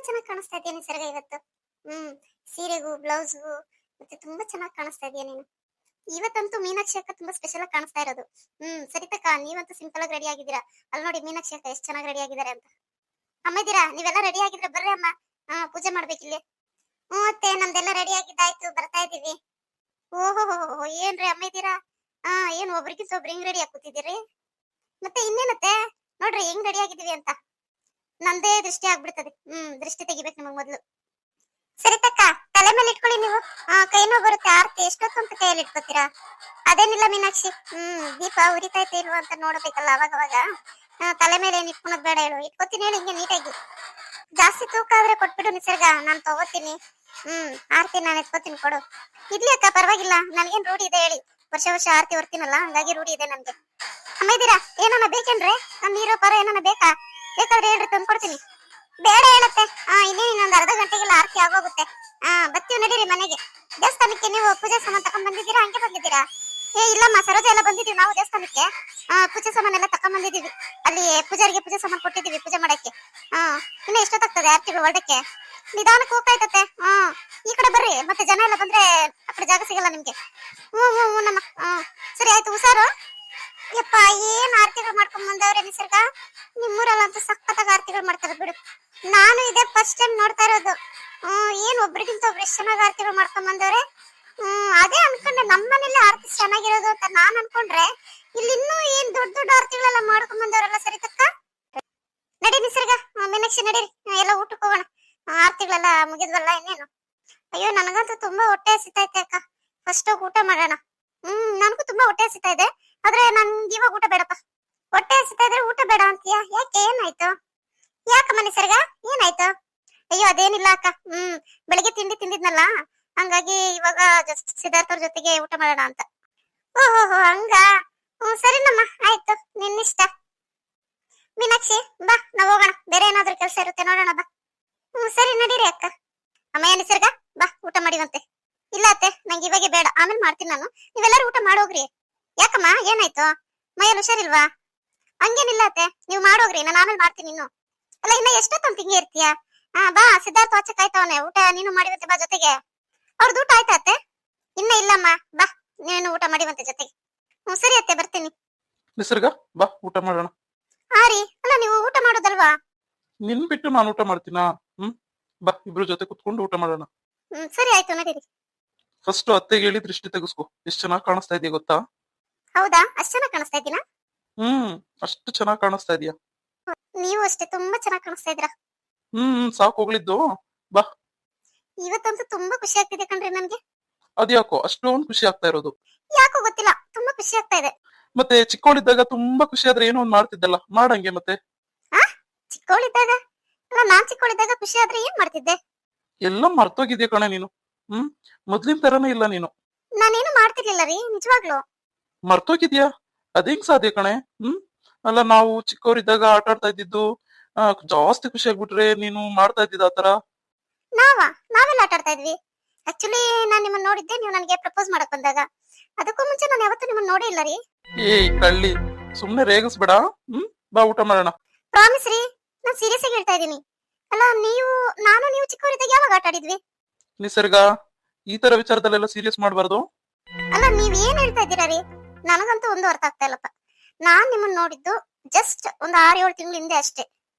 ಚೆನ್ನಾಗಿ ಕಾಣಿಸ್ತಾ ಇದೆಯಾ ನಿಸರ್ಗ ಇವತ್ತು. ಹ್ಮ್ ಸೀರೆಗೂ ಬ್ಲೌಸ್ಗೂ ಮತ್ತೆ ತುಂಬಾ ಚೆನ್ನಾಗಿ ಕಾಣಿಸ್ತಾ ಇದೆಯಾ ನೀನು. ಇವತ್ತಂತೂ ಮೀನಾಕ್ಷಿ ಅಕ್ಕ ತುಂಬಾ ಸ್ಪೆಷಲ್ ಆಗಿ ಕಾಣಿಸ್ತಾ ಇರೋದು. ಸರಿತಕ್ಕ ನೀವಂತೂ ಸಿಂಪಲ್ ಆಗಿ ರೆಡಿ ಆಗಿದ್ದೀರಾ. ಅಲ್ಲಿ ನೋಡಿ ಮೀನಾಕ್ಷಿ ಅಕ್ಕ ಎಷ್ಟು ಚೆನ್ನಾಗಿ ರೆಡಿ ಆಗಿದ್ದಾರೆ ಅಂತ. ಅಮ್ಮ ಇದ್ದೀರಾ? ನೀವೆಲ್ಲ ರೆಡಿ ಆಗಿದ್ರೆ ಬರ್ರಿ ಅಮ್ಮ. ಪೂಜೆ ಮಾಡ್ಬೇಕಿಲ್ಲಿ. ಅತ್ತೆ ನಮ್ದೆಲ್ಲ ರೆಡಿ ಆಗಿದ್ದಾಯ್ತು, ಬರ್ತಾ ಇದೀವಿ. ಓಹೋ ಏನ್ರಿ ಅಮ್ಮ ಇದ್ದೀರಾ? ಏನ್ ಒಬ್ರಿಗಿಂತ ಒಬ್ರು ಹಿಂಗ್ ರೆಡಿ ಕೂತಿದ್ದೀರಿ? ಮತ್ತೆ ಇನ್ನೇನತ್ತೆ ನೋಡ್ರಿ ಹೆಂಗ್ ರೆಡಿ ಆಗಿದೀವಿ ಅಂತ. ನಂದೇ ದೃಷ್ಟಿ ಆಗ್ಬಿಡ್ತದೆ. ದೃಷ್ಟಿ ತೆಗಿಬೇಕು ನಿಮಗ್ ಮೊದ್ಲು. ಸರಿತಕ್ಕ ತಲೆ ಮೇಲೆ ಇಟ್ಕೊಳ್ಳಿ ನೀವು. ಕೈ ನೋವು ಬರುತ್ತೆ. ಆರ್ತಿ ಎಷ್ಟೊತ್ತಂತ ಕೈಯಲ್ಲಿ ಇಟ್ಕೋತೀರಾ? ಅದೇನಿಲ್ಲ ಮೀನಾಕ್ಷಿ. ದೀಪ ಉರಿತೈತೆ ಇಲ್ವಾ ಅಂತ ನೋಡ್ಬೇಕಲ್ಲ ಅವಾಗ ಅವಾಗ. ತಲೆ ಮೇಲೆ ಏನ್ ಇಟ್ಕೊಳೋದ್ ಬೇಡ ಹೇಳು. ಇಟ್ಕೋತೀನಿ ಹೇಳಿ ಹಿಂಗೆ ನೀಟಾಗಿ. ಜಾಸ್ತಿ ತೂಕ ಆದ್ರೆ ಕೊಟ್ಬಿಡು ನಿಸರ್ಗ, ನಾನ್ ತಗೋತೀನಿ. ಆರ್ತಿ ನಾನು ಎತ್ಕೋತೀನಿ, ಕೊಡು. ಇಡ್ಲಿ ಅಕ್ಕ ಪರವಾಗಿಲ್ಲ, ನನ್ಗೇನ್ ರೂಢಿ ಇದೆ ಹೇಳಿ. ವರ್ಷ ವರ್ಷ ಆರ್ತಿ ಹೊರ್ತೀನಲ್ಲ, ಹಂಗಾಗಿ ರೂಢಿ ಇದೆ ನನ್ಗೆ. ಅಮ್ಮ ಇದ್ದೀರಾ? ಏನನ್ನ ಬೇಕೇನ್ರಿ? ನೀರು ಪರ ಏನನ್ನ ಬೇಕಾ? ಬೇಕಾದ್ರೆ ಹೇಳ್ರಿ ತಂದ್ಕೊಡ್ತೀನಿ. ಬೇಡ ಹೇಳತ್ತೆ. ಇನ್ನೊಂದು ಅರ್ಧ ಗಂಟೆಗೆಲ್ಲ ಆರತಿ ಆಗೋಗುತ್ತೆ. ಬರ್ತೀವಿ ನಡೀರಿ ಮನೆಗೆ. ದೇವಸ್ಥಾನಕ್ಕೆ ನೀವು ಪೂಜೆ ಸಾಮಾನು ತಕೊಂಡ್ ಬಂದಿದ್ದೀರಾ? ಹಂಗೆ ಬಂದಿದ್ದೀರಾ? ಇಲ್ಲಮ್ಮ, ಸರೋಜ ಎಲ್ಲ ಬಂದಿದೀವಿ ನಾವು ದೇವಸ್ಥಾನಕ್ಕೆ. ಪೂಜೆ ಸಾಮಾನೆಲ್ಲ ತಕೊಂಡ್ ಬಂದಿದೀವಿ. ಅಲ್ಲಿ ಪೂಜಾರಿಗೆ ಪೂಜೆ ಸಾಮಾನು ಕೊಟ್ಟಿದೀವಿ ಪೂಜೆ ಮಾಡಕ್ಕೆ. ಇನ್ನ ಎಷ್ಟೊತ್ತಾಗ್ತದೆ ಆರ್ತಿಗಳು ಹೊರಡಕ್ಕೆ? ನಿಧಾನಕ್ಕೆ ಹೋಗ್ತಾಯ್ತತೆ. ಈ ಕಡೆ ಬರ್ರಿ, ಮತ್ತೆ ಜನ ಎಲ್ಲ ಬಂದ್ರೆ ಆ ಕಡೆ ಜಾಗ ಸಿಗಲ್ಲ ನಿಮ್ಗೆ. ನಮ್ಮ ಸರಿ ಆಯ್ತು, ಹುಷಾರು. ಯಪ್ಪ ಏನ್ ಆರತಿಗಳು ಮಾಡ್ಕೊಂಡ್ ಬಂದವ್ರೆ ನಿಸರ್ಗ. ನಿಮ್ಮೂರಲ್ಲಂತೂ ಸಖತ್ತಾಗಿ ಆರತಿಗಳು ಮಾಡ್ತಾರೆ ಬಿಡು. ನಾನು ಇದೇ ಫಸ್ಟ್ ಟೈಮ್ ನೋಡ್ತಾ ಇರೋದು. ಏನ್ ಒಬ್ರಿಗಿಂತ ಒಬ್ರು ಎಷ್ಟು ಚೆನ್ನಾಗಿ ಆರತಿಗಳು ಮಾಡ್ಕೊಂಡ್ ಬಂದವ್ರೆ. ಅದೇ ಅನ್ಕೊಂಡೆ ನಮ್ಮನೇಲಿ ಆರತಿ ಚೆನ್ನಾಗಿರೋದು ಅಂತ ನಾನ್ ಅನ್ಕೊಂಡ್ರೆ, ಇಲ್ಲಿ ಇನ್ನೂ ಏನ್ ದೊಡ್ಡ ದೊಡ್ಡ ಆರತಿಗಳೆಲ್ಲ ಮಾಡ್ಕೊಂಡ್ ಬಂದವ್ರಲ್ಲ. ಸರಿ ತಕ್ಕ ನಡಿ ನಿಸರ್ಗ, ಮೀನಾಕ್ಷಿ ನಡೀರಿ, ಎಲ್ಲ ಊಟಕ್ಕೆ ಹೋಗೋಣ. ಆರತಿಗಳೆಲ್ಲ ಮುಗಿದ್ವಲ್ಲ ಇನ್ನೇನು. ಅಯ್ಯೋ ನನಗಂತೂ ತುಂಬಾ ಹೊಟ್ಟೆ ಹಸಿತೈತೆ ಅಕ್ಕ. ಫಸ್ಟ್ ಹೋಗಿ ಊಟ ಮಾಡೋಣ. ನನಗೂ ತುಂಬಾ ಹೊಟ್ಟೆ ಹಸಿತಾ ಇದೆ. ಆದ್ರೆ ನನ್ಗೆ ಇವಾಗ ಊಟ ಬೇಡಪ್ಪ. ಹೊಟ್ಟೆ ಹಸಿತಾ ಇದ್ರೆ ಊಟ ಬೇಡ ಅಂತೀಯ? ಯಾಕೆ, ಏನಾಯ್ತು? ಯಾಕಮ್ಮ ನಿಸರ್ಗ ಏನಾಯ್ತು? ಅಯ್ಯೋ ಅದೇನಿಲ್ಲ ಅಕ್ಕ. ಬೆಳಿಗ್ಗೆ ತಿಂಡಿ ತಿಂದಿದ್ನಲ್ಲ, ಹಂಗಾಗಿ ಇವಾಗ ಸಿದ್ಧಾರ್ಥ ಅವ್ರ ಜೊತೆಗೆ ಊಟ ಮಾಡೋಣ ಅಂತ. ಓಹೋ ಹಂಗ. ಸರಿನಮ್ಮ, ಆಯ್ತು, ನಿನ್ನಿಷ್ಟ. ಮೀನಾಕ್ಷಿ ಬಾ, ನಾವ್ ಹೋಗೋಣ. ಬೇರೆ ಏನಾದ್ರೂ ಕೆಲಸ ಇರುತ್ತೆ ನೋಡೋಣ ಬಾ. ಸರಿ ನಡೀರಿ ಅಕ್ಕ. ಅಮ್ಮಯ್ಯ ನಿಸರ್ಗ ಬಾ, ಊಟ ಮಾಡಿವಂತೆ. ಇಲ್ಲ ಅತ್ತೆ, ನಂಗೆ ಇವಾಗೆ ಬೇಡ, ಆಮೇಲೆ ಮಾಡ್ತೀನಿ ನಾನು. ನೀವೆಲ್ಲರೂ ಊಟ ಮಾಡೋಗ್ರಿ. ಯಾಕಮ್ಮ ಏನಾಯ್ತು? ಮೈಯಲ್ಲಿ ಹುಷಾರಿಲ್ವಾ? ಹಂಗೇನಿಲ್ಲ ಅತ್ತೆ, ನೀವು ಮಾಡೋಗ್ರಿ, ನಾನು ಆಮೇಲೆ ಮಾಡ್ತೀನಿ ಇನ್ನು. ಅಲ್ಲ ಇನ್ನ ಎಷ್ಟೊತ್ತಂತ ಹಿಂಗೆ ಇರ್ತೀಯ? ಬಾ, ಸಿದ್ಧಾರ್ಥ ಆಚೆ ಕಾಯ್ತವನೆ. ಊಟ ನೀನು ಮಾಡಿವಂತೆ ಬಾ ಜೊತೆಗೆ. ಅವ್ರದ್ದು ಊಟ ಆಯ್ತಾ ಅತ್ತೆ? ಇನ್ನ ಇಲ್ಲಮ್ಮ, ಬಾ ನೀನು ಊಟ ಮಾಡಿವಂತೆ ಜೊತೆಗೆ. ಸರಿ ಅತ್ತೆ, ಬರ್ತೀನಿ. ನಿಸರ್ಗ ಬಾ, ಊಟ ಮಾಡೋಣ. ರೀ, ಅಲ್ಲ ನೀವು ಊಟ ಮಾಡೋದಲ್ವಾ? ನಿನ್ ಬಿಟ್ಟು ನಾನು ಊಟ ಮಾಡ್ತೀನಾ? ಬಾ, ಇಬ್ರು ಜೊತೆ ಕುತ್ಕೊಂಡು ಊಟ ಮಾಡೋಣ. ಸರಿ ಆಯ್ತು, ನಡೀರಿ. ಫಸ್ಟ್ ಅತ್ತೆಗೆ ಹೇಳಿ ದೃಷ್ಟಿ ತೆಗೆಸ್ಕೊ. ಎಷ್ಟು ಚೆನ್ನಾಗಿ ಕಾಣಿಸ್ತಾ ಇದೆಯಾ ಗೊತ್ತಾ? ಹೌದಾ? ಅಷ್ಟು ಚೆನ್ನಾಗಿ ಕಾಣಿಸ್ತಾ ಇದ್ದೀನಾ? ಅಷ್ಟು ಚೆನ್ನಾಗಿ ಕಾಣಿಸ್ತಾ ಇದೆಯಾ? ನೀವು ಅಷ್ಟೇ ತುಂಬಾ ಚೆನ್ನಾಗಿ ಕಾಣಿಸ್ತಾ ಇದ್ದೀರಾ. ಸಾಕು ಹೋಗ್ಲಿದ್ದು, ಬಾ. ಇವತ್ತಂತೂ ತುಂಬಾ ಖುಷಿ ಆಗ್ತಿದೆ ಕಣ್ರಿ ನನ್ಗೆ. ಅದ್ಯಾಕೋ ಅಷ್ಟೊಂದು ಖುಷಿ ಆಗ್ತಾ ಇರೋದು? ಯಾಕೋ ಗೊತ್ತಿಲ್ಲ, ತುಂಬಾ ಖುಷಿ ಆಗ್ತಾ ಇದೆ. ಮತ್ತೆ ಚಿಕ್ಕವಳಿದ್ದಾಗ ತುಂಬಾ ಖುಷಿ ಆದ್ರೆ ಏನೋ ಒಂದ್ ಮಾಡ್ತಿದ್ದಲ್ಲ, ಮಾಡಂಗೆ ಮತ್ತೆ. ಚಿಕ್ಕವಳಿದ್ದಾಗ? ಅಲ್ಲ, ನಾನ್ ಚಿಕ್ಕವಳಿದ್ದಾಗ ಖುಷಿ ಆದ್ರೆ ಏನ್ ಮಾಡ್ತಿದ್ದೆ? ಎಲ್ಲ ಮರ್ತೋಗಿದ್ಯಾ ಕಣೆ ನೀನು. ಮೊದ್ಲಿನ ತರನೇ ಇಲ್ಲ ನೀನು. ನಾನೇನು ಮಾಡ್ತಿರ್ಲಿಲ್ಲ ರೀ, ನಿಜವಾಗ್ಲು. ಮರ್ತೋಗಿದ್ಯಾ? ಅದೇಂಗ್ ಸಾಧ್ಯ ಕಣೆ? ಅಲ್ಲ, ನಾವು ಚಿಕ್ಕವರಿದ್ದಾಗ ಆಟ ಆಡ್ತಾ ಇದ್ದಿದ್ದು, ಜಾಸ್ತಿ ಖುಷಿ ಆಗ್ಬಿಟ್ರೆ ನೀನು ಮಾಡ್ತಾ ಇದ್ದಿದ್ದ ಆತರ. ನಾವೆಲ್ಲ ಆಟ ಆಡ್ತಾ ಇದ್ವಿ. ಆಕ್ಚುಲಿ ನಾನ್ ನಿಮ್ಮನ್ನ ನೋಡಿದ್ದೆ ನೀವು ನನಗೆ ಪ್ರಪೋಸ್ ಮಾಡಕ್ ಬಂದಾಗ. ಅದಕ್ಕೂ ಮುಂಚೆ ನಾನು ಯಾವತ್ತೂ ನಿಮ್ಮನ್ನ ನೋಡೇ ಇಲ್ಲ ರೀ. ಕಳ್ಳಿ, ಸುಮ್ನೆ ರೇಗಿಸ್ಬೇಡ. ಬಾ, ಊಟ ಮಾಡೋಣ. ಪ್ರಾಮಿಸ್ ರೀ, ನಾನ್ ಸೀರಿಯಸ್ ಆಗಿ ಹೇಳ್ತಾ ಇದೀನಿ. ಅಲ್ಲ ನೀವು ಚಿಕ್ಕವರಿದ್ದಾಗ ಯಾವಾಗ ಆಟ ಆಡಿದ್ವಿ? ನಿಸರ್ಗ, ಈ ತರ ವಿಚಾರದಲ್ಲೆಲ್ಲ ಸೀರಿಯಸ್ ಮಾಡಬಾರ್ದು. ಅಲ್ಲ, ನೀವ್ ಏನ್ ಹೇಳ್ತಾ ಇದ್ದೀರಾ ರೀ? ನನಗಂತೂ ಒಂದು ಅರ್ಥ ಆಗ್ತಾ ಇಲ್ಲಪ್ಪ. ನಾನ್ ನಿಮ್ಮನ್ನ ನೋಡಿದ್ದು ಜಸ್ಟ್ ಒಂದು 6-7 ತಿಂಗಳ ಹಿಂದೆ ಅಷ್ಟೇ.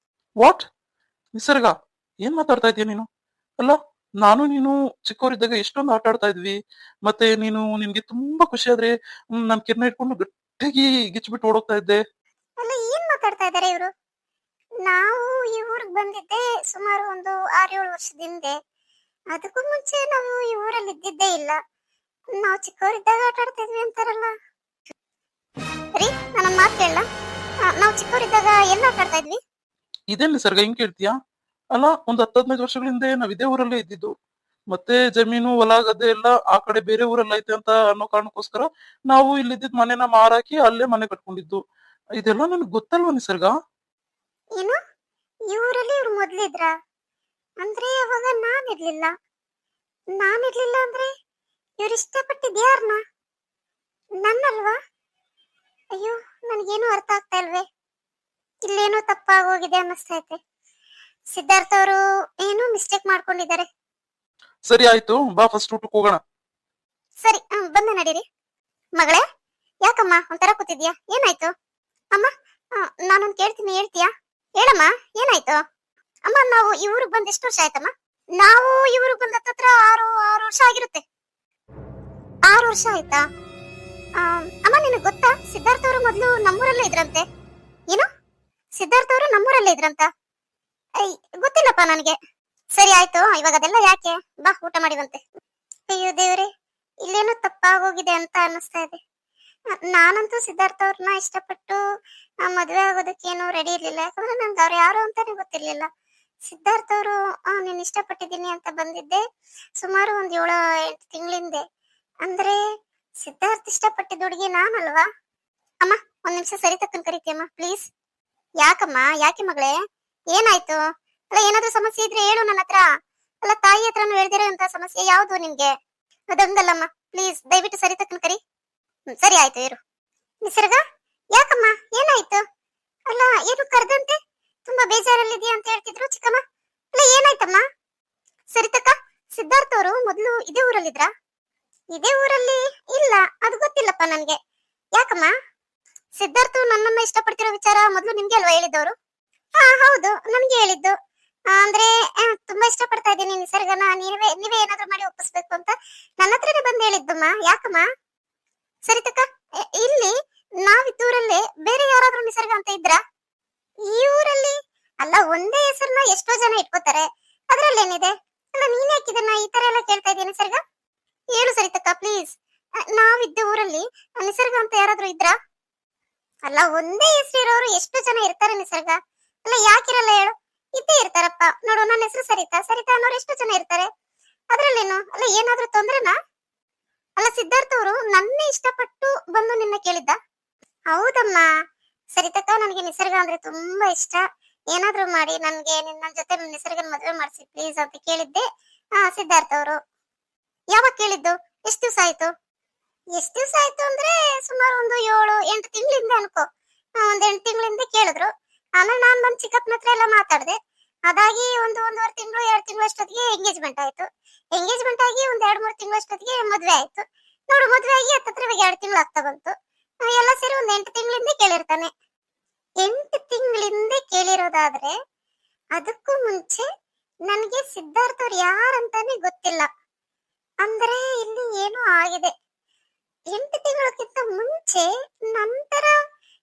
ವಾಟ್? ನಿಸರ್ಗ, ಏನ್ ಮಾತಾಡ್ತಾ ಇದೀಯ ನೀನು? ಅಲ್ಲ, ನಾನು ನೀನು ಚಿಕ್ಕವರಿದ್ದಾಗ ಎಷ್ಟೊಂದು ಆಟ ಆಡ್ತಾ ಇದ್ವಿ. ಮತ್ತೆ ನಿನ್ಗೆ ತುಂಬಾ ಖುಷಿ ಆದ್ರೆ ನಾನ್ ಕಿರ್ನ ಇಟ್ಕೊಂಡು ಗಟ್ಟಿಯಾಗಿ ಗಿಚ್ಬಿಟ್ಟು ಓಡೋಗ್ತಾ ಇದ್ದೆ. ಅಲ್ಲ, ಏನ್ ಮಾತಾಡ್ತಾ ಇದಾರೆ ಇವರು? ನಾವು ಈ ಊರಿಗೆ ಬಂದಿದ್ದೆ ಸುಮಾರು ಒಂದು 6-7 ವರ್ಷದ ಹಿಂದೆ. ಅದಕ್ಕೂ ಮುಂಚೆ ನಾವು ಈ ಊರಲ್ಲಿ ಇದ್ದಿದ್ದೇ ಇಲ್ಲ. ನಾವು ಚಿಕ್ಕವರಿದ್ದಾಗ ಆಟ ಆಡ್ತಾ ಇದ್ವಿ ಅಂತಾರಲ್ಲ ರೀ. ನನ್ನ ಮಾತು ಕೇಳ, ನಾವು ಚಿಕ್ಕವರಿದ್ದಾಗ ಎಲ್ಲ ಆಟ ಆಡ್ತಾ ಇದ್ವಿ. ಇದೇನ್ ನಿಸರ್ಗ ಹಿಂಗ್ ಕೇಳ್ತೀಯಾ? ಅಲ್ಲ, ಒಂದ್ 10-15 ವರ್ಷಗಳ ಹಿಂದೆ ನಾವ್ ಇದೇ ಊರಲ್ಲೇ ಇದ್ದಿದ್ದು. ಮತ್ತೆ ಜಮೀನು ಹೊಲ ಗದ್ದೆ ಎಲ್ಲ ಆ ಕಡೆ ಬೇರೆ ಊರಲ್ಲಿ ಐತೆ ಅಂತ ಅನ್ನೋ ಕಾರಣಕ್ಕೋಸ್ಕರ ನಾವು ಇಲ್ಲಿದ್ದ ಮನೆನ ಮಾರಾಕಿ ಅಲ್ಲೇ ಮನೆ ಕಟ್ಕೊಂಡಿದ್ದು. ಇದೆಲ್ಲ ನನ್ಗೆ ಗೊತ್ತಲ್ವಾ ನಿಸರ್ಗ? ಏನು, ಈ ಊರಲ್ಲಿ ಇವ್ರು ಮೊದ್ಲಿದ್ರ? ಅಂದ್ರೆ ಅವಾಗ ನಾನಿರ್ಲಿಲ್ಲ ಅಂದ್ರೆ ಇವ್ರು ಇಷ್ಟಪಟ್ಟಿದ್ ಯಾರನ್ನ? ನನ್ನಲ್ವಾ? ಅಯ್ಯೋ, ನನ್ಗೇನು ಅರ್ಥ ಆಗ್ತಾ ಇಲ್ವೇ. ಇಲ್ಲೇನೋ ತಪ್ಪಾಗೋಗಿದೆ ಅನ್ನಿಸ್ತೈತೆ. ಸಿದ್ಧಾರ್ಥ ಅವರು ಏನೋ ಮಿಸ್ಟೇಕ್ ಮಾಡ್ಕೊಂಡಿದ್ದಾರೆ. ಸರಿ ಆಯ್ತು, ಬಾ ಫಸ್ಟ್ ಊಟಕ್ಕೆ ಹೋಗೋಣ. ಸರಿ ಬಂದೆ ನಡೀರಿ. ಮಗಳೇ, ಯಾಕಮ್ಮ ಒಂಥರ ಕೂತಿದ್ಯಾ? ಏನಾಯ್ತು? ಅಮ್ಮ, ನಾನೊಂದು ಕೇಳ್ತೀನಿ, ಹೇಳ್ತೀಯಾ? ಹೇಳಮ್ಮ, ಏನಾಯ್ತು? ಅಮ್ಮ, ನಾವು ಈ ಊರಿಗೆ ಬಂದ್ ಎಷ್ಟು ವರ್ಷ ಆಯ್ತಮ್ಮ? ನಾವು ಈ ಊರಿಗೆ ಬಂದ ಹತ್ರ 6 ವರ್ಷ ಆಗಿರುತ್ತೆ. 6 ವರ್ಷ ಆಯ್ತಾ? ಅಮ್ಮ, ನಿನಗೆ ಗೊತ್ತಾ ಸಿದ್ಧಾರ್ಥ ಅವರು ಮೊದಲು ನಮ್ಮೂರಲ್ಲೇ ಇದ್ರಂತೆ? ಏನು, ಸಿದ್ಧಾರ್ಥ ಅವರು ನಮ್ಮೂರಲ್ಲೇ ಇದ್ರಂತ? ಗೊತ್ತಿಲ್ಲಪ್ಪ ನನಗೆ. ಸರಿ ಆಯ್ತು, ಇವಾಗ ಅದೆಲ್ಲ ಯಾಕೆ, ಬಾ ಊಟ ಮಾಡಿವಂತೆ. ಅಯ್ಯೋ ದೇವ್ರೆ, ಇಲ್ಲೇನೋ ತಪ್ಪಾಗೋಗಿದೆ ಅಂತ ಅನ್ನಿಸ್ತಾ ಇದೆ. ನಾನಂತೂ ಸಿದ್ಧಾರ್ಥ ಅವ್ರನ್ನ ಇಷ್ಟಪಟ್ಟು ಮದುವೆ ಆಗೋದಕ್ಕೇನು ರೆಡಿ ಇರ್ಲಿಲ್ಲ. ಯಾಕಂದ್ರೆ ನನ್ಗೆ ಅವ್ರು ಯಾರು ಅಂತಾನೆ ಗೊತ್ತಿರ್ಲಿಲ್ಲ. ಸಿದ್ಧಾರ್ಥ ಅವರು ನೀನ್ ಇಷ್ಟಪಟ್ಟಿದ್ದೀನಿ ಅಂತ ಬಂದಿದ್ದೆ ಸುಮಾರು ಒಂದ್ 7-8 ತಿಂಗಳಿಂದೆ. ಅಂದ್ರೆ ಸಿದ್ಧಾರ್ಥ ಇಷ್ಟಪಟ್ಟಿದ್ದ ಹುಡುಗಿ ನಾನಲ್ವಾ? ಅಮ್ಮ, ಒಂದ್ ನಿಮಿಷ ಸರಿ ತಕ್ಕನ್ ಕರಿತೀಯಮ್ಮ ಪ್ಲೀಸ್. ಯಾಕಮ್ಮ, ಯಾಕೆ ಮಗಳೇ, ಏನಾಯ್ತು? ಅಲ್ಲ, ಏನಾದ್ರೂ ಸಮಸ್ಯೆ ಇದ್ರೆ ಹೇಳು ನನ್ನ ಹತ್ರ. ಅಲ್ಲ, ತಾಯಿ ಹತ್ರನು ಹೇಳ್ದಿರೋ ಅಂತ ಸಮಸ್ಯೆ ಯಾವ್ದು ನಿಮ್ಗೆ? ಅದೊಂದಲ್ಲಮ್ಮ, ಪ್ಲೀಸ್ ದಯವಿಟ್ಟು ಸರಿ ತಕ್ಕನ್ ಕರಿ. ಸರಿ ಆಯ್ತು, ಇರು. ನಿಸರ್ಗ, ಯಾಕಮ್ಮ, ಏನಾಯ್ತು? ಅಲ್ಲ, ಏನು ಕರೆದಂತೆ ತುಂಬಾ ಬೇಜಾರಲ್ಲಿದ್ಯಾ ಅಂತ ಹೇಳ್ತಿದ್ರು ಚಿಕ್ಕಮ್ಮ. ಅಲ್ಲ, ಏನಾಯ್ತಮ್ಮ? ಸರಿತಕ್ಕ, ಸಿದ್ಧಾರ್ಥ ಅವರು ಮೊದಲು ಇದೇ ಊರಲ್ಲಿದ್ರಾ? ಇದೇ ಊರಲ್ಲಿ ಇಲ್ಲ, ಅದು ಗೊತ್ತಿಲ್ಲಪ್ಪ ನನ್ಗೆ. ಯಾಕಮ್ಮ? ಸಿದ್ಧಾರ್ಥ ನನ್ನನ್ನ ಇಷ್ಟಪಡ್ತಿರೋ ವಿಚಾರ ಮೊದಲು ನಿಮ್ಗೆ ಅಲ್ವಾ ಹೇಳಿದ್ದವರು? ಹಾ ಹೌದು, ನನ್ಗೆ ಹೇಳಿದ್ದು. ಅಂದ್ರೆ ತುಂಬಾ ಇಷ್ಟಪಡ್ತಾ ಇದ್ದೀನಿ ನಿಸರ್ಗನ, ನೀವೇ ಏನಾದ್ರೂ ಮಾಡಿ ಒಪ್ಪಿಸ್ಬೇಕು ಅಂತ ನನ್ನ ಹತ್ರನೇ ಬಂದು ಹೇಳಿದ್ದಮ್ಮ. ಯಾಕಮ್ಮ? ಸರಿತಕ್ಕ, ಇಲ್ಲಿ ನಾವಿದ್ದೂರಲ್ಲೇ ಬೇರೆ ಯಾರಾದ್ರೂ ನಿಸರ್ಗ ಅಂತ ಇದ್ರಾ? ಈ ಊರಲ್ಲಿ ಅಲ್ಲ, ಒಂದೇ ಹೆಸರನ್ನ ಎಷ್ಟೋ ಜನ ಇಟ್ಕೋತಾರೆ, ಅದ್ರಲ್ಲೇನಿದೆ? ಅಲ್ಲ, ನೀನ್ ಯಾಕೆ ಇದನ್ನ ಈ ತರ ಎಲ್ಲ ಕೇಳ್ತಾ ಇದೀಯ ನಿಸರ್ಗ? ಹೇಳು ಸರಿತಕ್ಕ ಪ್ಲೀಸ್. ನಾವಿದ್ದ ಊರಲ್ಲಿ ನಿಸರ್ಗ ಅಂತ ಯಾರಾದ್ರೂ ಇದ್ರಾ? ಅಲ್ಲ, ಒಂದೇ ಹೆಸರಿರೋರು ಎಷ್ಟು ಜನ ಇರ್ತಾರೆ ನಿಸರ್ಗ? ಅಲ್ಲ, ಯಾಕಿರಲ್ಲ ಹೇಳು? ಇದ್ದೇ ಇರ್ತಾರಪ್ಪ. ನೋಡು, ನನ್ನ ಹೆಸರು ಸರಿತಾ ಅನ್ನೋರು ಎಷ್ಟು ಜನ ಇರ್ತಾರೆ, ಅದ್ರಲ್ಲೇನು? ಅಲ್ಲ, ಏನಾದ್ರೂ ತೊಂದ್ರೆನಾ? ಅಲ್ಲ, ಸಿದ್ಧಾರ್ಥ ಅವರು ನನ್ನೇ ಇಷ್ಟಪಟ್ಟು ಬಂದು ನಿನ್ನ ಕೇಳಿದ್ದ? ಹೌದಮ್ಮ ಸರಿತಕ್ಕ, ನನಗೆ ನಿಸರ್ಗ ಅಂದ್ರೆ ತುಂಬಾ ಇಷ್ಟ. ಏನಾದ್ರೂ ಮಾಡಿ ನನ್ಗೆ ನನ್ನ ಜೊತೆ ನಿಸರ್ಗನ ಮದುವೆ ಮಾಡಿಸಿ ಪ್ಲೀಸ್ ಅಂತ ಕೇಳಿದ್ದೆ. ಸಿದ್ಧಾರ್ಥ ಅವರು. ಯಾವಾಗ ಕೇಳಿದ್ದು? ಎಷ್ಟು ದಿವಸ ಆಯ್ತು? ಎಷ್ಟು ದಿವಸ ಆಯ್ತು ಅಂದ್ರೆ ಸುಮಾರು ಒಂದು 7-8 ತಿಂಗಳಿಂದ ಅನ್ಕೋ. ಒಂದ್ 8 ತಿಂಗಳಿಂದ ಕೇಳಿದ್ರು. ಆಮೇಲೆ ನಾನ್ ಬಂದ್ ಚಿಕ್ಕಪ್ಪನ ಹತ್ರ ಎಲ್ಲ ಮಾತಾಡ್ದೆ. ಅದಾಗಿ ಒಂದೂವರೆ ತಿಂಗಳು 2 ತಿಂಗಳು ಅಷ್ಟೊತ್ತಿಗೆ ಎಂಗೇಜ್ಮೆಂಟ್ ಆಯ್ತು. ಎಂಗೇಜ್ಮೆಂಟ್ ಆಗಿ ಒಂದ್ 2-3 ತಿಂಗಳು ಅಷ್ಟೊತ್ತಿಗೆ ಮದ್ವೆ ಆಯ್ತು. ನೋಡು, ಮದ್ವೆ ಆಗಿ ಹತ್ತತ್ರ 2 ತಿಂಗಳು ಆಗ್ತಾ ಬಂತು. ಎಲ್ಲ ಸೇರಿ ಒಂದ್ 8 ತಿಂಗಳಿಂದ ಕೇಳಿರ್ತಾನೆ. 8 ತಿಂಗಳಿಂದ ಕೇಳಿರೋದಾದ್ರೆ ಅದಕ್ಕೂ ಮುಂಚೆ ನನ್ಗೆ ಸಿದ್ಧಾರ್ಥ ಅವ್ರು ಯಾರಂತಾನೆ ಗೊತ್ತಿಲ್ಲ. ಅಂದ್ರೆ ಇಲ್ಲಿ ಏನೋ ಆಗಿದೆ. 8 ತಿಂಗಳಕ್ಕಿಂತ ಮುಂಚೆ ನಂತರ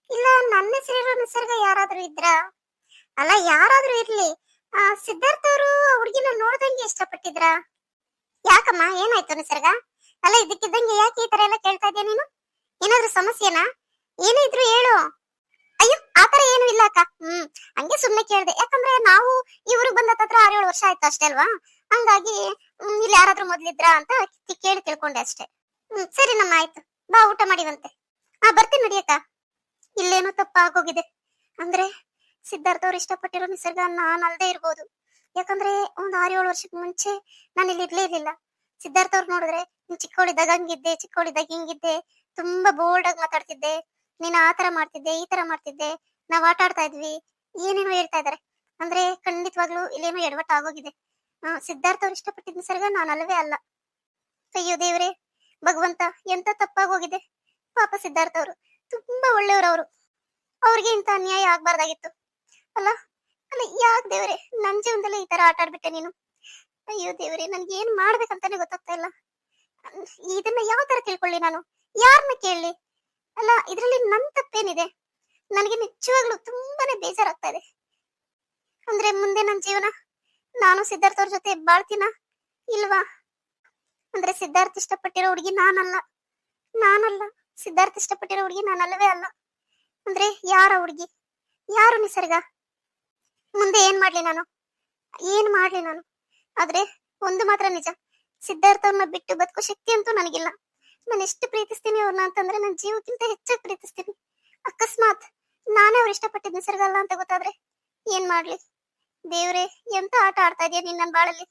ಇಲ್ಲ ನನ್ನ ಹೆಸರಿರೋ ನಿಸರ್ಗ ಯಾರಾದ್ರೂ ಇದ್ರಾ? ಅಲ್ಲ, ಯಾರಾದ್ರೂ ಇರ್ಲಿ, ಸಿದ್ಧಾರ್ಥ ಅವರು ಹುಡುಗಿನ ನೋಡ್ದಂಗೆ ಇಷ್ಟಪಟ್ಟಿದ್ರ? ಯಾಕಮ್ಮ, ಏನಾಯ್ತು ನಿಸರ್ಗ? ಅಲ್ಲ, ಇದಕ್ಕಿದ್ದಂಗೆ ಯಾಕೆ ಈ ತರ ಎಲ್ಲ ಕೇಳ್ತಾ ಇದ್ಯಾ ನೀನು? ಏನಾದ್ರೂ ಸಮಸ್ಯೆನಾ? ಏನೇ ಇದ್ರು ಹೇಳು. ಅಯ್ಯೋ, ಆತರ ಏನು ಇಲ್ಲ ಅಕ್ಕ. ಹಂಗೆ ಸುಮ್ನೆ ಕೇಳ್ದೆ. ಯಾಕಂದ್ರೆ ನಾವು ಈ ಊರಿಗೆ ಬಂದ ಹತ್ರ 6-7 ವರ್ಷ ಆಯ್ತು ಅಷ್ಟೇ ಅಲ್ವಾ? ಹಂಗಾಗಿ ಇಲ್ಲಿ ಯಾರಾದ್ರೂ ಮೊದ್ಲಿದ್ರಾ ಅಂತ ಕೇಳಿ ತಿಳ್ಕೊಂಡೆ ಅಷ್ಟೇ. ಸರಿ ನಮ್ಮ, ಆಯ್ತು, ಬಾ ಊಟ ಮಾಡಿವಂತೆ. ಬರ್ತೀನಿ ನಡಿಯಕ್ಕ. ಇಲ್ಲೇನೋ ತಪ್ಪಾಗೋಗಿದೆ. ಅಂದ್ರೆ ಸಿದ್ಧಾರ್ಥ ಅವ್ರು ಇಷ್ಟಪಟ್ಟಿರೋ ನಿಸರ್ಗ ನಾನ್ ಅಲ್ದೇ ಇರ್ಬೋದು. ಯಾಕಂದ್ರೆ ಒಂದ್ 6-7 ವರ್ಷಕ್ಕೆ ಮುಂಚೆ ನಾನು ಇಲ್ಲಿ ಇರ್ಲೇ ಇರ್ಲಿಲ್ಲ. ಸಿದ್ಧಾರ್ಥ ಅವ್ರು ನೋಡಿದ್ರೆ, ನೀನ್ ಚಿಕ್ಕವಳಿದ್ದಾಗ ಹಂಗಿದ್ದೆ, ಚಿಕ್ಕವಳಿದ್ದಾಗ ಹಿಂಗಿದ್ದೆ, ತುಂಬಾ ಬೋಲ್ಡ್ ಆಗಿ ಮಾತಾಡ್ತಿದ್ದೆ, ನೀನ್ ಆ ತರ ಮಾಡ್ತಿದ್ದೆ, ಈ ತರ ಮಾಡ್ತಿದ್ದೆ, ನಾವ್ ಆಟ ಆಡ್ತಾ ಇದ್ವಿ, ಏನೇನೋ ಹೇಳ್ತಾ ಇದಾರೆ. ಅಂದ್ರೆ ಖಂಡಿತವಾಗ್ಲೂ ಇಲ್ಲೇನೋ ಎಡವಟ್ಟು ಆಗೋಗಿದೆ. ಸಿದ್ಧಾರ್ಥ ಅವ್ರು ಇಷ್ಟಪಟ್ಟಿದ್ ನಿಸರ್ಗ ನಾನು ಅಲ್ಲವೇ ಅಲ್ಲ. ಅಯ್ಯೋ ದೇವ್ರೆ, ಭಗವಂತ, ಎಂತ ತಪ್ಪಾಗೋಗಿದೆ. ಪಾಪ ಸಿದ್ಧಾರ್ಥ ಅವರು ತುಂಬಾ ಒಳ್ಳೆಯವರು. ಅವ್ರಿಗೆ ಇಂತ ಅನ್ಯಾಯ ಆಗ್ಬಾರ್ದಾಗಿತ್ತು. ಅಲ್ಲ ಅಲ್ಲ, ಯಾಕೆ ದೇವ್ರೆ ನನ್ ಜೀವನದಲ್ಲಿ ಈ ತರ ಆಟ ಆಡ್ಬಿಟ್ಟೆ ನೀನು? ಅಯ್ಯೋ ದೇವ್ರೆ, ನನ್ಗೆ ಏನ್ ಮಾಡ್ಬೇಕಂತಾನೆ ಗೊತ್ತಾಗ್ತಾ ಇಲ್ಲ. ಇದನ್ನ ಯಾವ ತರ ತಿಳ್ಕೊಳ್ಳಿ ನಾನು? ಯಾರನ್ನ ಕೇಳಲಿ? ಅಲ್ಲ, ಇದ್ರಲ್ಲಿ ನನ್ ತಪ್ಪೇನಿದೆ? ನನಗೆ ನಿಜವಾಗ್ಲೂ ತುಂಬಾನೇ ಬೇಜಾರಾಗ್ತಾ ಇದೆ. ಅಂದ್ರೆ ಮುಂದೆ ನನ್ನ ಜೀವನ ನಾನು ಸಿದ್ಧಾರ್ಥ ಅವ್ರ ಜೊತೆ ಬಾಳ್ತೀನ ಇಲ್ವಾ? ಅಂದ್ರೆ ಸಿದ್ಧಾರ್ಥ ಇಷ್ಟಪಟ್ಟಿರೋ ಹುಡುಗಿ ನಾನಲ್ಲ, ಸಿದ್ಧಾರ್ಥ ಇಷ್ಟಪಟ್ಟಿರೋ ಹುಡುಗಿ ನಾನಲ್ಲವೇ ಅಲ್ಲ. ಅಂದ್ರೆ ಯಾರ ಹುಡುಗಿ? ಯಾರು ನಿಸರ್ಗ? ಮುಂದೆ ಏನ್ ಮಾಡ್ಲಿ ನಾನು? ಆದ್ರೆ ಒಂದು ಮಾತ್ರ ನಿಜ, ಸಿದ್ಧಾರ್ಥ ಅವ್ರನ್ನ ಬಿಟ್ಟು ಬದುಕೋ ಶಕ್ತಿ ಅಂತೂ ನನಗಿಲ್ಲ. ನಾನು ಎಷ್ಟು ಪ್ರೀತಿಸ್ತೀನಿ ಅವ್ರನ್ನ ಅಂತಂದ್ರೆ ನನ್ನ ಜೀವಕ್ಕಿಂತ ಹೆಚ್ಚಾಗಿ ಪ್ರೀತಿಸ್ತೀನಿ. ಅಕಸ್ಮಾತ್ ನಾನೇ ಅವ್ರು ಇಷ್ಟಪಟ್ಟಿದ್ ನಿಸರ್ಗ ಅಲ್ಲ ಅಂತ ಗೊತ್ತಾದ್ರೆ ಏನ್ ಮಾಡ್ಲಿ? ದೇವ್ರೆ, ಎಂತ ಆಟ ಆಡ್ತಾ ಇದೀಯ ನೀನ್ ನನ್ನ ಬಾಳಲ್ಲಿ?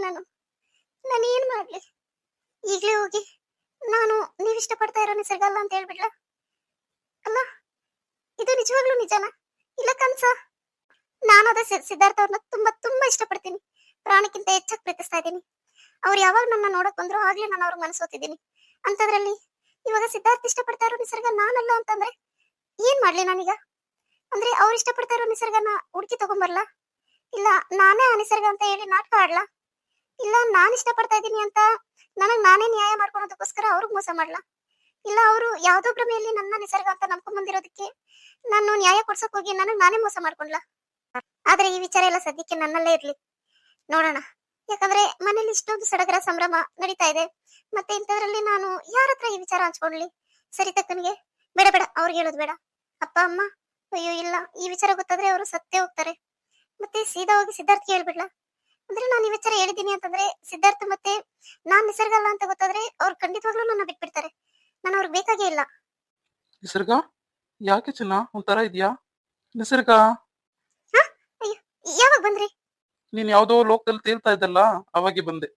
ನಾನು ಏನ್ ಮಾಡ್ಲಿ? ಈಗ್ಲೇ ಹೋಗಿ ನಾನು ನೀವ್ ಇಷ್ಟಪಡ್ತಾ ಇರೋ ನಿಸರ್ಗ ಅಲ್ಲ ಅಂತ ಹೇಳ್ಬಿಡ್ಲ? ಅಲ್ಲ, ಇದು ನಿಜವಾಗ್ಲೂ ನಿಜನಾ ಇಲ್ಲ ಕನ್ಸ? ನಾನು ಅದೇ ಸಿದ್ಧಾರ್ಥ ಅವ್ರನ್ನ ತುಂಬಾ ತುಂಬಾ ಇಷ್ಟಪಡ್ತೀನಿ, ಪ್ರಾಣಕ್ಕಿಂತ ಹೆಚ್ಚಾಗಿ ಪ್ರೀತಿಸ್ತಾ ಇದ್ದೀನಿ. ಅವ್ರು ಯಾವಾಗ ನನ್ನ ನೋಡಕ್ ಬಂದ್ರು ಆಗ್ಲೇ ನಾನು ಅವ್ರಿಗೆ ಮನಸ್ಸೋತಿದ್ದೀನಿ. ಅಂತದ್ರಲ್ಲಿ ಇವಾಗ ಸಿದ್ಧಾರ್ಥ ಇಷ್ಟಪಡ್ತಾ ಇರೋ ನಿಸರ್ಗ ನಾನಲ್ಲ ಅಂತಂದ್ರೆ ಏನ್ ಮಾಡ್ಲಿ ನಾನೀಗ? ಅಂದ್ರೆ ಅವ್ರು ಇಷ್ಟಪಡ್ತಾ ಇರೋ ನಿಸರ್ಗನ ಹುಡುಕಿ ತಗೊಂಬರ್ಲಾ? ಇಲ್ಲ ನಾನೇ ಆ ನಿಸರ್ಗ ಅಂತ ಹೇಳಿ ನಾಟಕ ಆಡ್ಲಾ? ಇಲ್ಲ ನಾನ್ ಇಷ್ಟಪಡ್ತಾ ಇದ್ದೀನಿ ಅಂತ ನನಗ್ ನಾನೇ ನ್ಯಾಯ ಮಾಡ್ಕೊಳೋದಕ್ಕೋಸ್ಕರ ಅವ್ರಿಗೆ ಮೋಸ ಮಾಡ್ಲಾ? ಇಲ್ಲ ಅವರು ಯಾವ್ದೋ ಭ್ರಮೆಯಲ್ಲಿ ನನ್ನ ನಿಸರ್ಗ ಅಂತ ನಂಬ್ಕೊಂಡ್ ಬಂದಿರೋದಕ್ಕೆ ನಾನು ನ್ಯಾಯ ಕೊಡ್ಸಕ್ ಹೋಗಿ ನನಗ್ ನಾನೇ ಮೋಸ ಮಾಡ್ಕೊಂಡ್ಲಾ? ಆದ್ರೆ ಈ ವಿಚಾರ ಎಲ್ಲ ಸದ್ಯಕ್ಕೆ ನನ್ನಲ್ಲೇ ಇರ್ಲಿ, ನೋಡೋಣ. ಯಾಕಂದ್ರೆ ಮನೇಲಿ ಇಷ್ಟೊಂದು ಸಡಗರ ಸಂಭ್ರಮ ನಡೀತಾ ಇದೆ, ಮತ್ತೆ ಇಂಥದ್ರಲ್ಲಿ ನಾನು ಯಾರ ಹತ್ರ ಈ ವಿಚಾರ ಹಂಚ್ಕೊಡ್ಲಿ? ಸರಿ ತಕ್ಕನಿಗೆ ಬೇಡ ಬೇಡ, ಅವ್ರಿಗೆ ಹೇಳೋದು ಬೇಡ. ಅಪ್ಪ ಅಮ್ಮ, ಅಯ್ಯೋ ಇಲ್ಲ, ಈ ವಿಚಾರ ಗೊತ್ತಾದ್ರೆ ಅವರು ಸತ್ತೇ ಹೋಗ್ತಾರೆ. ಮತ್ತೆ ಸೀದಾ ಹೋಗಿ ಸಿದ್ಧಾರ್ಥ್ಗೆ ಹೇಳ್ಬಿಡ್ಲಾ? ಅಂದ್ರೆ ನಾನು ಈ ವಿಚಾರ ಹೇಳಿದೀನಿ ಅಂತಂದ್ರೆ ಸಿದ್ಧಾರ್ಥ ಮತ್ತೆ ನಾನ್ ನಿಸರ್ಗ ಅಲ್ಲ ಅಂತ ಗೊತ್ತಾದ್ರೆ ಅವ್ರು ಖಂಡಿತವಾಗ್ಲೂ ನನ್ನ ಬಿಟ್ಬಿಡ್ತಾರೆ. ನಾನು ಅವ್ರಿಗೆ ಬೇಕಾಗೇ ಇಲ್ಲ. ನಿಸರ್ಗ, ಯಾಕೆ ಚಿನ್ನ ಒಂಥರ ಇದೆಯಾ? ನಿಸರ್ಗ, ಹ? ಅಯ್ಯೋ, ಯಾವಾಗ ಬಂದ್ರಿ? ನೀನ್ ಯಾವ್ದೋ ಲೋಕದಲ್ಲಿ ತೇಲ್ತಾ ಇದ್ದಲ್ಲ, ಅವಾಗೆ ಬಂದೆ.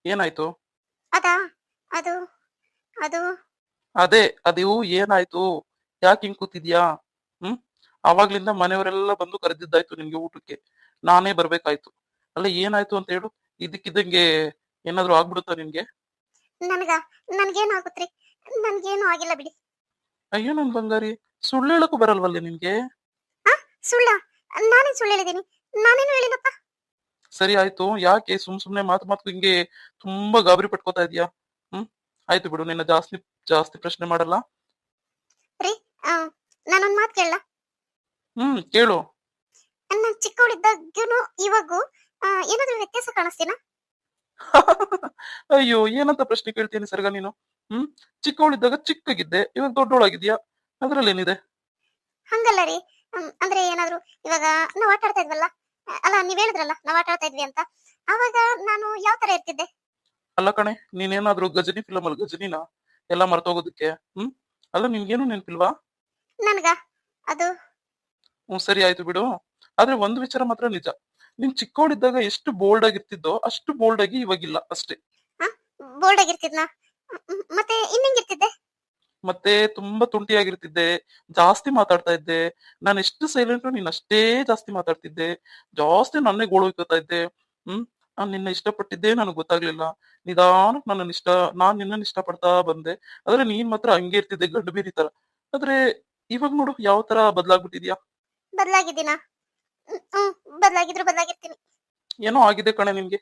ಏನಾಯ್ತು? ಅದಾ, ಅದು ಅದು ಅದೇ ಅದು ಏನಾಯ್ತು? ಯಾಕೆ ಹಿಂಗ್ ಕೂತಿದ್ಯಾ? ಹ್ಮ್ ಅವಾಗ್ಲಿಂದ ಮನೆಯವರೆಲ್ಲ ಬಂದು ಕರೆದಿದ್ದಾಯ್ತು ನಿನ್ಗೆ ಊಟಕ್ಕೆ, ನಾನೇ ಬರ್ಬೇಕಾಯ್ತು. ಅಲ್ಲ ಏನಾಯ್ತು ಅಂತ ಹೇಳು, ಇದಕ್ಕಿದ್ದಂಗೆ ಏನಾದ್ರು ಆಗ್ಬಿಡುತ್ತಾ ನಿನ್ಗೆ? ನನಗ ನನ್ಗೇನಾಗುತ್ತ್ರಿ? ನನ್ಗೇನು ಆಗಿಲ್ಲ ಬಿಡಿ. ಅಯ್ಯೋ ನನ್ ಬಂಗಾರಿ, ಸುಳ್ಳು ಹೇಳಕ್ಕೂ ಬರಲ್ವಲ್ಲೇ ನಿನ್ಗೆ? ಆ ಸುಳ್ಳ? ನಾನೇನ್ ಸುಳ್ಳು ಹೇಳಿದೀನಿ? ನಾನೇನು ಹೇಳಿಲ್ಲಪ್ಪ. ಸರಿ ಆಯ್ತು, ಯಾಕೆ ಸುಮ್ನೆ ಮಾತು ಹಿಂಗೆ ತುಂಬಾ ಗಾಬರಿ ಪಟ್ಕೋತಾ ಇದೀಯಾ? ಆಯ್ತು ಬಿಡು, ನಿನ್ನ ಜಾಸ್ತಿ ಜಾಸ್ತಿ ಪ್ರಶ್ನೆ ಮಾಡಲ್ಲ. ರೀ, ನಾನೊಂದ್ ಮಾತು ಕೇಳಲ್ಲ? ಕೇಳು. ನಾನು ಚಿಕ್ಕವಳಿದ್ದಾಗ್ಯೂನು ಇವಾಗೂ ಏನಾದ್ರೂ ವ್ಯತ್ಯಾಸ ಕಾಣಿಸ್ತೀನಾ? ಅಯ್ಯೋ, ಏನಂತ ಪ್ರಶ್ನೆ ಕೇಳ್ತೀನಿ ಸರ್ಗ ನೀನು? ಚಿಕ್ಕವಳಿದ್ದಾಗ ಚಿಕ್ಕಗಿದ್ದೆ, ಇವಾಗ ದೊಡ್ಡವಳಾಗಿದ್ಯಾ, ಅದ್ರಲ್ಲೇನಿದೆ? ಹಂಗಲ್ಲ ರೀ. ಅಂದ್ರೆ ಏನಾದ್ರು ಇವಾಗ ನಾವ್ ಆಟ ಆಡ್ತಾ ಇದ್ವಲ್ಲ, ಅಲ್ಲ ನೀವ್ ಹೇಳಿದ್ರಲ್ಲ ನಾವ್ ಆಟ ಆಡ್ತಾ ಇದ್ವಿ ಅಂತ, ಅವಾಗ ನಾನು ಯಾವ ತರ ಇರ್ತಿದ್ದೆ? ಅಲ್ಲ ಕಣೆ, ನೀನೇನಾದ್ರೂ ಗಜನಿ ಫಿಲಮ್ ಅಲ್ಲಿ ಗಜನಿನ ಎಲ್ಲ ಮರ್ತೋಗೋದಕ್ಕೆ? ಅಲ್ಲ ನಿನ್ಗೇನು ನೆನ್ಪಿಲ್ವಾ? ನನ್ಗ ಅದು ಸರಿ ಆಯ್ತು ಬಿಡು. ಆದ್ರೆ ಒಂದು ವಿಚಾರ ಮಾತ್ರ ನಿಜ, ನೀನ್ ಚಿಕ್ಕವಳಿದ್ದಾಗ ಎಷ್ಟು ಬೋಲ್ಡ್ ಆಗಿರ್ತಿದ್ದೋ ಅಷ್ಟು ಬೋಲ್ಡ್ ಆಗಿ ಇವಾಗಿಲ್ಲ ಅಷ್ಟೇ. ಬೋಲ್ಡ್ ಆಗಿರ್ತಿದ್ನಾ? ಮತ್ತೆ ಇನ್ನೆಂಗಿರ್ತಿದ್ದೆ? ಮತ್ತೆ ತುಂಬಾ ತುಂಟಿಯಾಗಿರ್ತಿದ್ದೆ, ಜಾಸ್ತಿ ಮಾತಾಡ್ತಾ ಇದ್ದೆ. ನಾನು ಎಷ್ಟು ಸೈಲೆಂಟ್ ನೀನ್ ಅಷ್ಟೇ ಜಾಸ್ತಿ ಮಾತಾಡ್ತಿದ್ದೆ, ಜಾಸ್ತಿ ನನ್ನೇ ಗೋಳೋಯ್ಕೋತಾ ಇದ್ದೆ. ನಾನ್ ನಿನ್ನ ಇಷ್ಟಪಟ್ಟಿದ್ದೆ ನನಗ್ ಗೊತ್ತಾಗ್ಲಿಲ್ಲ. ನಿಧಾನಕ್ ನಾನ್ ನಿನ್ನನ್ನ ಇಷ್ಟಪಡ್ತಾ ಬಂದೆ. ಆದ್ರೆ ನೀನ್ ಮಾತ್ರ ಹಂಗೆ ಇರ್ತಿದ್ದೆ, ಗಂಡು ಬೀರಿ ತರ. ಆದ್ರೆ ಇವಾಗ ನೋಡು ಯಾವ ತರ ಬದ್ಲಾಗ್ಬಿಟ್ಟಿದ್ಯಾ. ಬದಲಾಗಿದ್ದೀನಾ? ಬದಲಾಗಿದ್ರು ಬದಲಾಗಿರ್ತೀನಿ. ಏನೋ ಆಗಿದೆ ಕಣೆ ನಿನ್ಗೆ.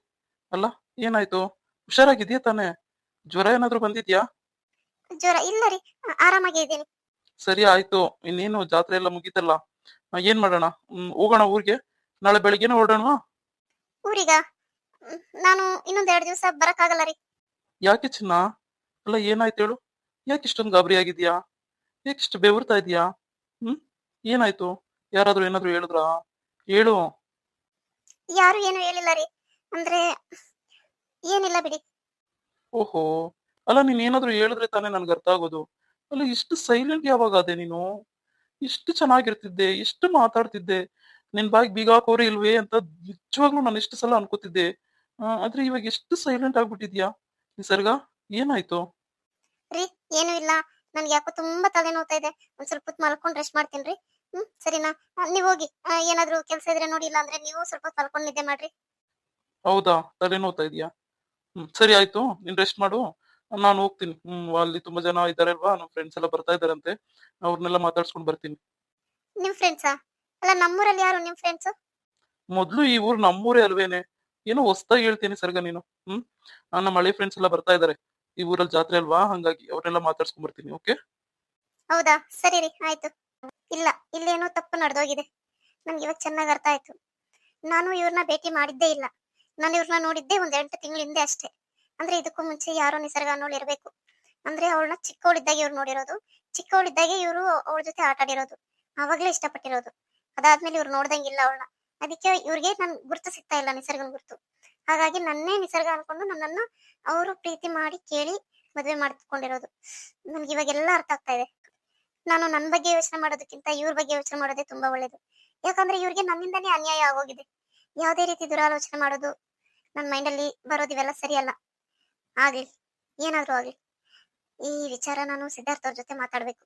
ಅಲ್ಲ ಏನಾಯ್ತು? ಹುಷಾರಾಗಿದ್ಯಾ ತಾನೆ? ಜ್ವರ ಏನಾದ್ರು ಬಂದಿದ್ಯಾ? ಜ್ವರ ಇಲ್ಲ ರೀ, ಆರಾಮಾಗೇ ಇದ್ದೀನಿ. ಸರಿ ಆಯ್ತು, ಇನ್ನೇನು ಜಾತ್ರೆ ಎಲ್ಲ ಮುಗೀತಲ್ಲ, ಏನ್ ಮಾಡೋಣ? ಹೋಗೋಣ ಊರಿಗೆ, ನಾಳೆ ಬೆಳಿಗ್ಗೆನೆ ಹೊರಡೋಣ. ಊರಿಗ ನಾನು ಇನ್ನೊಂದ್ 2 ದಿವಸ ಬರಕ್ಕಾಗಲ್ಲ ರೀ. ಯಾಕೆ ಚಿನ್ನ? ಅಲ್ಲ ಏನಾಯ್ತು ಹೇಳು? ಯಾಕೆ ಇಷ್ಟೊಂದು ಗಾಬರಿ ಆಗಿದ್ಯಾ? ಯಾಕೆ ಇಷ್ಟು ಬೆವರ್ತಾ ಇದೀಯಾ? ಹ್ಮ್ ಏನಾಯ್ತು? ಯಾರಾದ್ರೂ ಏನಾದ್ರು ಹೇಳಿದ್ರಾ? ಹೇಳು. ಯಾರು ಏನು ಹೇಳಿಲ್ಲ ರೀ. ಅಂದ್ರೆ ಏನಿಲ್ಲ ಬಿಡಿ. ಓಹೋ, ಅಲ್ಲ ನೀನ್ ಏನಾದ್ರು ಹೇಳಿದ್ರೆ ತಾನೇ ನನ್ಗೆ ಅರ್ಥ ಆಗೋದು. ಅಲ್ಲ ಇಷ್ಟು ಸೈಲೆಂಟ್ ಯಾವಾಗ ಆದೆ ನೀನು? ಇಷ್ಟು ಚೆನ್ನಾಗಿರ್ತಿದ್ದೆ, ಇಷ್ಟು ಮಾತಾಡ್ತಿದ್ದೆ, ನಿನ್ ಬಾಯಿಗೆ ಬೀಗ ಹಾಕೋರೆ ಇಲ್ವೇ ಅಂತ ನಿಜವಾಗ್ಲೂ ನಾನು ಎಷ್ಟು ಸಲ ಅನ್ಕೋತಿದ್ದೆ. ಆದ್ರೆ ಇವಾಗ ಎಷ್ಟು ಸೈಲೆಂಟ್ ಆಗ್ಬಿಟ್ಟಿದ್ಯಾ? ನಿಸರ್ಗ, ಏನಾಯ್ತು? ರೀ, ಏನು ಇಲ್ಲ, ನನ್ಗೆ ಯಾಕೋ ತುಂಬಾ ತಲೆ ನೋವ್ತಾ ಇದೆ. ಒಂದ್ ಸ್ವಲ್ಪ ಹೊತ್ತು ಮಲ್ಕೊಂಡ್ ರೆಸ್ಟ್ ಮಾಡ್ತೀನಿ ರೀ. ಸರಿನಾ? ನೀವ್ ಹೋಗಿ, ಏನಾದ್ರು ಕೆಲ್ಸ ಇದ್ರೆ ನೋಡಿ, ಇಲ್ಲ ಅಂದ್ರೆ ನೀವು ಸ್ವಲ್ಪ ಹೊತ್ತು ಮಲ್ಕೊಂಡ್ ನಿದ್ದೆ ಮಾಡ್ರಿ. ಹೌದಾ, ತಲೆ ನೋವ್ತಾ ಇದೆಯಾ? ಸರಿ ಆಯ್ತು, ನೀನ್ ರೆಸ್ಟ್ ಮಾಡು. ನಾನು ಹೋಗ್ತೀನಿ. ಅಲ್ಲಿ ತುಂಬಾ ಜನ ಇದಾರೆ ಅಲ್ವಾ, ನಮ್ ಫ್ರೆಂಡ್ಸ್ ಎಲ್ಲ ಬರ್ತಾ ಇದಾರಂತೆ, ಅವ್ರನ್ನೆಲ್ಲ ಮಾತಾಡ್ಸ್ಕೊಂಡ್ ಬರ್ತೀನಿ. ನಿಮ್ ಫ್ರೆಂಡ್ಸಾ? ಅಲ್ಲ, ನಮ್ಮೂರಲ್ಲಿ ಯಾರು ನಿಮ್ ಫ್ರೆಂಡ್ಸ್? ಮೊದ್ಲು ಈ ಊರು ನಮ್ಮೂರೇ ಅಲ್ವೇನೆ, ಏನೋ ಹೊಸ್ದಾಗಿ ಹೇಳ್ತೀನಿ ಸರ್ಗ ನೀನು. ನಮ್ಮ ಹಳೆ ಫ್ರೆಂಡ್ಸ್ ಎಲ್ಲ ಬರ್ತಾ ಇದಾರೆ, ಈ ಊರಲ್ಲಿ ಜಾತ್ರೆ ಅಲ್ವಾ, ಹಂಗಾಗಿ ಅವ್ರನ್ನೆಲ್ಲ ಮಾತಾಡ್ಸ್ಕೊಂಡ್ ಬರ್ತೀನಿ. ಓಕೆ? ಹೌದಾ, ಸರಿ ರೀ, ಆಯ್ತು. ಇಲ್ಲ, ಇಲ್ಲೇನೋ ತಪ್ಪು ನಡೆದೋಗಿದೆ. ನನ್ಗೆ ಇವಾಗ ಚೆನ್ನಾಗಿ ಅರ್ಥ ಆಯ್ತು. ನಾನು ಇವ್ರನ್ನ ಭೇಟಿ ಮಾಡಿದ್ದೇ ಇಲ್ಲ. ನಾನು ಇವ್ರನ್ನ ನೋಡಿದ್ದೆ ಒಂದ್ 8 ತಿಂಗಳ ಹಿಂದೆ ಅಷ್ಟೇ. ಅಂದ್ರೆ ಇದಕ್ಕೂ ಮುಂಚೆ ಯಾರೋ ನಿಸರ್ಗ ಅನ್ನೋಳು ಇರ್ಬೇಕು. ಅಂದ್ರೆ ಅವಳನ್ನ ಚಿಕ್ಕವಳಿದ್ದಾಗ ಇವ್ರು ನೋಡಿರೋದು, ಚಿಕ್ಕವಳಿದ್ದಾಗೆ ಇವರು ಅವಳ ಜೊತೆ ಆಟ ಆಡಿರೋದು, ಆವಾಗ್ಲೇ ಇಷ್ಟಪಟ್ಟಿರೋದು. ಅದಾದ್ಮೇಲೆ ಇವ್ರು ನೋಡ್ದಂಗಿಲ್ಲ ಅವಳನ್ನ. ಅದಕ್ಕೆ ಇವ್ರಿಗೆ ನನ್ ಗುರ್ತು ಸಿಗ್ತಾ ಇಲ್ಲ, ನಿಸರ್ಗನ ಗುರ್ತು. ಹಾಗಾಗಿ ನನ್ನೇ ನಿಸರ್ಗ ಅನ್ಕೊಂಡು ನನ್ನನ್ನು ಅವರು ಪ್ರೀತಿ ಮಾಡಿ ಕೇಳಿ ಮದ್ವೆ ಮಾಡ್ಕೊಂಡಿರೋದು. ನನ್ಗೆ ಇವಾಗೆಲ್ಲ ಅರ್ಥ ಆಗ್ತಾ ಇದೆ. ನಾನು ನನ್ನ ಬಗ್ಗೆ ಯೋಚನೆ ಮಾಡೋದಕ್ಕಿಂತ ಇವ್ರ ಬಗ್ಗೆ ಯೋಚನೆ ಮಾಡೋದೇ ತುಂಬಾ ಒಳ್ಳೇದು. ಯಾಕಂದ್ರೆ ಇವ್ರಿಗೆ ನನ್ನಿಂದಾನೇ ಅನ್ಯಾಯ ಆಗೋಗಿದೆ. ಯಾವುದೇ ರೀತಿ ದುರಾಲೋಚನೆ ಮಾಡೋದು, ನನ್ನ ಮೈಂಡಲ್ಲಿ ಬರೋದಿವೆಲ್ಲ ಸರಿಯಲ್ಲ. ಆಗ್ಲಿ, ಏನಾದ್ರೂ ಆಗ್ಲಿ, ಈ ವಿಚಾರ ನಾನು ಸಿದ್ಧಾರ್ಥ ಅವ್ರ ಜೊತೆ ಮಾತಾಡ್ಬೇಕು.